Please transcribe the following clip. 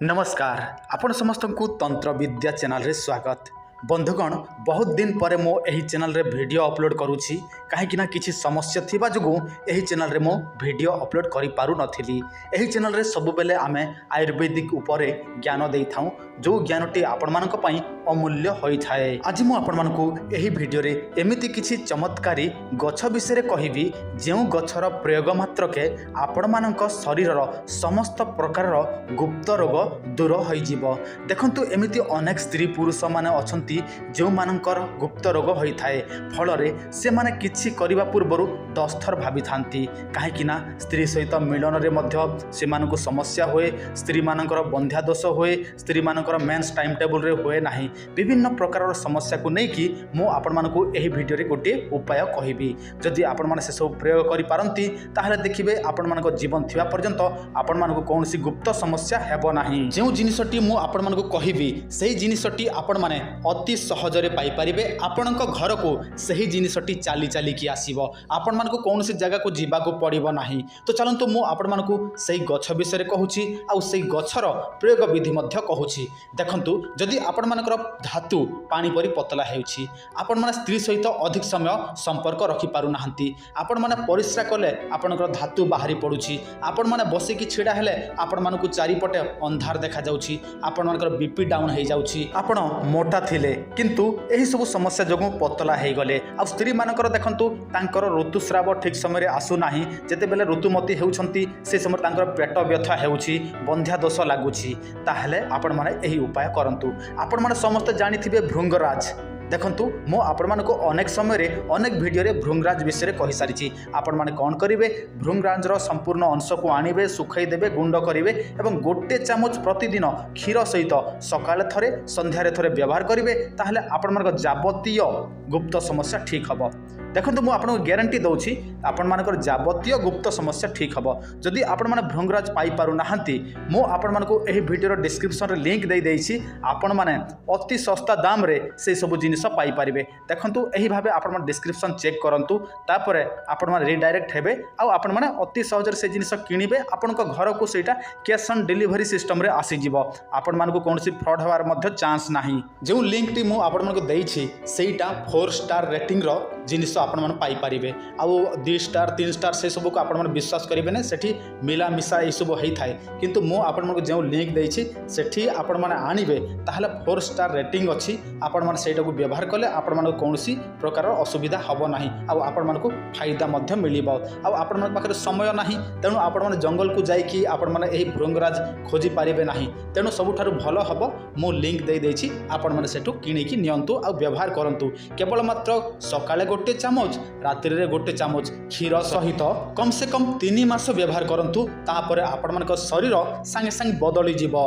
नमस्कार आपण समस्त को तंत्र विद्या चैनल रे स्वागत। बंधुगण बहुत दिन पर मो एही चैनल रे वीडियो अपलोड करूची कहीं किसी समस्या थिबा जुगु एही चैनल रे मो वीडियो अपलोड करि पारु नथिली। एही चैनल रे सब बेले आमे आयुर्वेदिक उपरे ज्ञान देई थाउ जो ज्ञानटी आपण मानक पई अमूल्य होई थाए। आज मु आपण मानकु एही वीडियो रे एमिति किछि चमत्कारी गछ विषय कहबी जेउ गछर प्रयोग मात्र के आपण मानक शरीरर समस्त प्रकार गुप्त रोग दूर होई जिवो। देखंतु एमिति अनेक स्त्री पुरुष माने अछंती जो मानकर गुप्त रोग होई थाए फल रे से माने किछि करिबा पूर्वरु 10 थर भाबी थांती काहे ना स्त्री सहित मिलन रे मध्य से मानकु समस्या होए, स्त्री मानकर बंध्या दोष होए, स्त्री मानकर मेंस टाइम टेबल रे होए नाही। विभिन्न प्रकार समस्या को नहीं कि मु आपण मानकु एही वीडियो रे गोटे उपाय कहबी। जदि आपण माने से सब प्रयोग करि पारंती ताहले देखिबे आपण मानक जीवन थिबा पर्यंत आपण मानकु कोनोसी गुप्त समस्या हेबो नाही। जेउ जिनिसटी मु आपण मानकु कहबी सेही जिनिसटी आपण माने अति सहजरे पाई परिबे। आपणक घर को सही जिनिसटी चाली चाली की आसीबो, आपण मानकु कोनोसी जगह को जीवा को पड़िबो नाही। तो चलंतु मु आपण मानकु सही गछ विषय कहूची आ सही गछर प्रयोग विधि मध्य कहूची। देखंतु जदि आपण मानकर धातु पानी परी पतला हेउची, आपण माने स्त्री सहित अधिक समय संपर्क रखि पारु नाहंती, आपण माने परिश्रा कले आपणकर धातु बाहरी पडुची, आपण माने बसी की छिडा हेले आपण मानकु चारिपटे अंधार देखा जाउची, आपण मानकर बीपी डाउन हे जाउची, आपण मोटा थिले किंतु एही सब समस्या जगु पतला हे गले। आ स्त्री मानकर देखंतु तांकर ऋतुस्राव ठीक समय रे आसु नाही, जेते बेले ऋतुमती हेउछंती से समय तांकर पेट व्यथा हेउची, बंध्या दोष लागुची, ताहले आपण माने एही उपाय करंतु। आपण माने समस्त जानिथिबे भृंगराज। देखंतु मो आपण मानको अनेक समय रे अनेक वीडियो रे भृंगराज विषय कहि सारिछि। आपण माने कोन करिवे, भृंगराज रो संपूर्ण अंश को आनिबे, सुखाई देबे, गुंड करिवे एवं गोटे चामच प्रतिदिन क्षीर सहित सकाळे थरे संध्या रे थरे व्यवहार करिवे, ताहले आपण मानको जाबतीय गुप्त समस्या ठीक हबो। देखंतु मु आपन ग्यारंटी दउछि आपण मानकर जाबतीय गुप्त समस्या ठीक हबो। जदि आपण माने भृंगराज पाई पारु नाहंती मु आपण मानको एही वीडियो रो डिस्क्रिप्शन रे लिंक देई देइछि, आपण माने अति सस्ता दाम रे से सब जिनिस पाई परिबे। देखंतु एही भाबे आपण माने डिस्क्रिप्शन चेक करंतु, तापरे आपण माने रिडायरेक्ट हेबे आ आपण माने अति सहज रे से जिनिस किनिबे। आपनक घर को सेटा कैश ऑन डिलीवरी सिस्टम रे आसी जिवो, आपण मानको कोनोसी फ्रॉड होवार मध्य चांस नाही। जो लिंक टी मु आपण मानको देइछि सेटा 4 स्टार रेटिंग रो जिनिस आपण माने पाई परिबे। आ 2 स्टार 3 स्टार से सब को आपण माने विश्वास करिबे ने, सेठी मिला मिसा ए सब हेई थाए, किंतु मु आपण मानको जो लिंक देइछि सेठी आपण माने आनिबे ताहले 4 स्टार रेटिंग अछि, आपण माने सेटा को व्यवहार कले आपण मानको कोनोसी प्रकार असुविधा हबो नाही, आ आपण मानको फायदा मध्य मिलिबो। आ आपण मानको पाखरे समय नाही, तेनु आपण माने जंगल को जाई कि आपण माने एही भृंगराज खोजी पारिबे नाही। तेनु सबुठारु भलो हबो मु लिंक देई देइछि, आपण माने सेठु किनि कि नियंतु आ व्यवहार करंतु। केवल मात्र सकाळे गोटे चामच, रात्रि रे गोटे चामच क्षीर सहित कम से कम 3 मास व्यवहार करंतु, तापरे आपण मानक शरीर संगे संगे बदली जिवो।